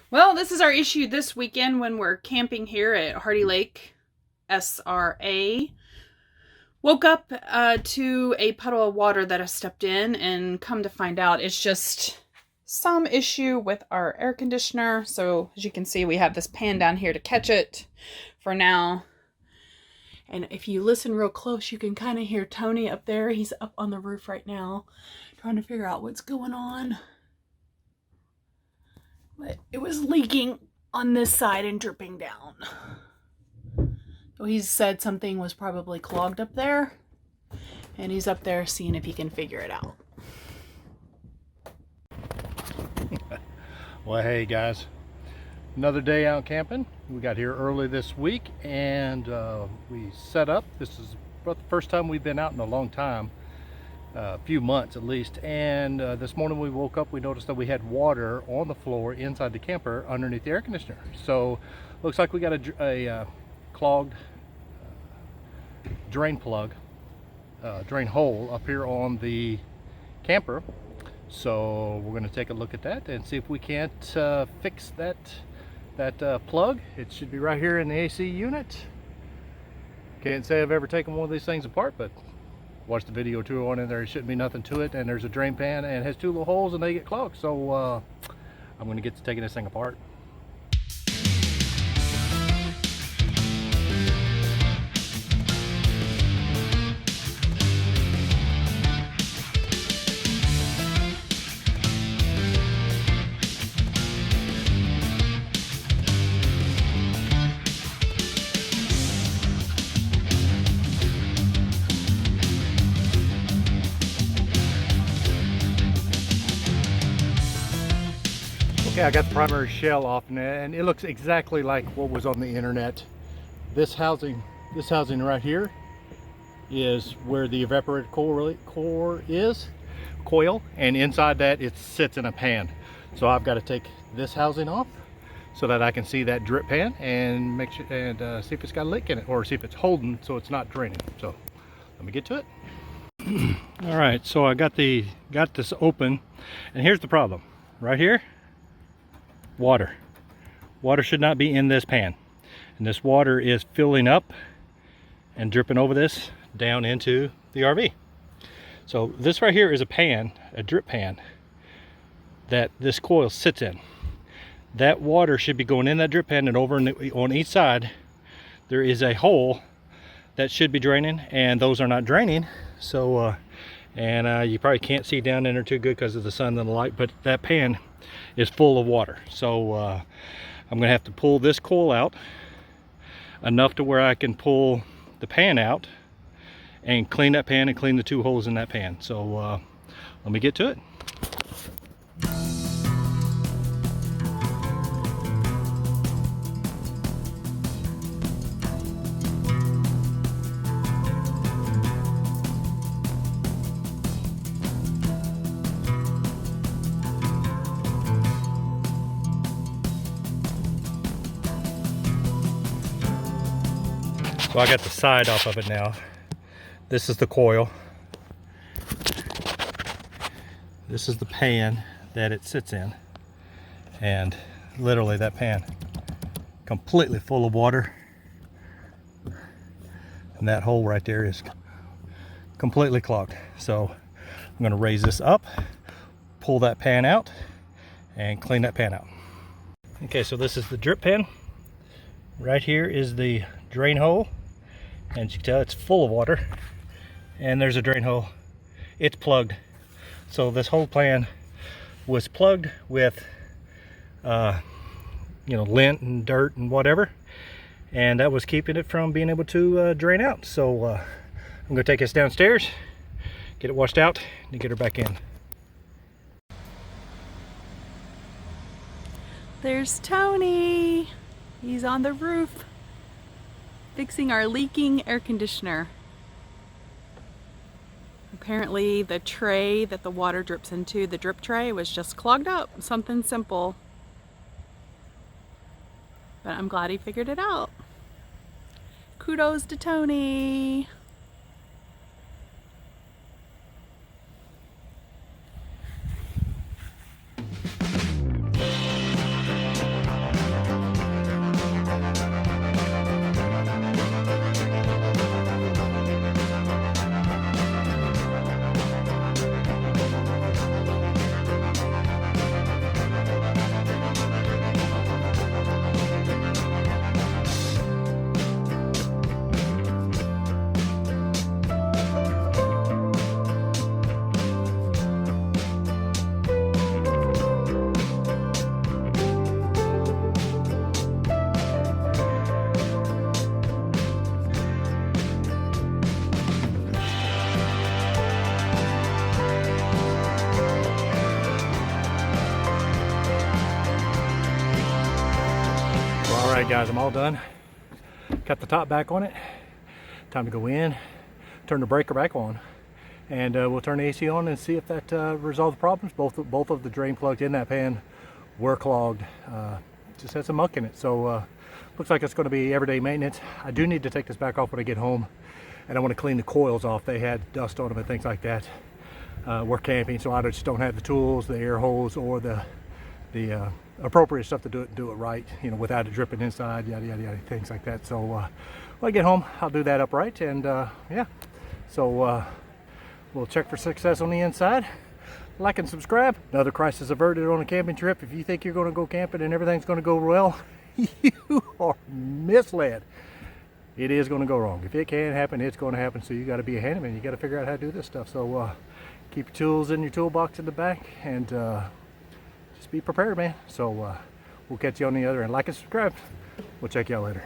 Well, this is our issue this weekend when we're camping here at Hardy Lake, SRA. Woke up to a puddle of water that I stepped in, and come to find out it's just some issue with our air conditioner. So as you can see, we have this pan down here to catch it for now. And if you listen real close, you can kind of hear Tony up there. He's up on the roof right now trying to figure out what's going on. But it was leaking on this side and dripping down. So he said something was probably clogged up there, and he's up there seeing if he can figure it out. Well, hey guys, another day out camping. We got here early this week and we set up. This is about the first time we've been out in a long time, a few months at least. And this morning we woke up, we noticed that we had water on the floor inside the camper underneath the air conditioner. So looks like we got a clogged drain plug, drain hole up here on the camper. So we're going to take a look at that and see if we can't fix that plug. It should be right here in the AC unit. Can't say I've ever taken one of these things apart, but watch the video tour on it. There shouldn't be nothing to it, and there's a drain pan and it has two little holes and they get clogged. So I'm going to get to taking this thing apart. Okay, I got the primary shell off and it looks exactly like what was on the internet. This housing right here is where the evaporator core is, coil, and inside that it sits in a pan. So I've got to take this housing off so that I can see that drip pan and make sure and see if it's got a leak in it, or see if it's holding so it's not draining. So let me get to it. All right, so I got this open, and here's the problem. Right here, water should not be in this pan, and this water is filling up and dripping over this down into the RV. So this right here is a pan, a drip pan, that this coil sits in. That water should be going in that drip pan, and over on each side there is a hole that should be draining, and those are not draining. So you probably can't see down in there too good because of the sun and the light, but that pan is full of water. So I'm gonna have to pull this coil out enough to where I can pull the pan out and clean that pan and clean the two holes in that pan. So let me get to it. So I got the side off of it now. This is the coil. This is the pan that it sits in. And literally that pan, completely full of water. And that hole right there is completely clogged. So I'm gonna raise this up, pull that pan out, and clean that pan out. Okay, so this is the drip pan. Right here is the drain hole. And you can tell it's full of water, and there's a drain hole. It's plugged. So this whole plan was plugged with lint and dirt and whatever, and that was keeping it from being able to drain out. So I'm gonna take this downstairs, get it washed out, and get her back in. There's Tony. He's on the roof fixing our leaking air conditioner. Apparently the tray that the water drips into, the drip tray, was just clogged up. Something simple. But I'm glad he figured it out. Kudos to Tony. Alright guys, I'm all done. Got the top back on it. Time to go in, turn the breaker back on, and we'll turn the AC on and see if that resolves the problems. Both of the drain plugs in that pan were clogged. Just had some muck in it, so looks like it's going to be everyday maintenance. I do need to take this back off when I get home, and I want to clean the coils off. They had dust on them and things like that. We're camping, so I just don't have the tools, the air hose, or the appropriate stuff to do it right, you know, without it dripping inside, yada yada yada, things like that. So when I get home, I'll do that upright, and yeah. So we'll check for success on the inside. Like and subscribe. Another crisis averted on a camping trip. If you think you're going to go camping and everything's going to go well, you are misled. It is going to go wrong. If it can happen, it's going to happen. So you got to be a handyman. You got to figure out how to do this stuff. So keep your tools in your toolbox in the back, and just be prepared, man. So we'll catch you on the other end. Like and subscribe. We'll check y'all later.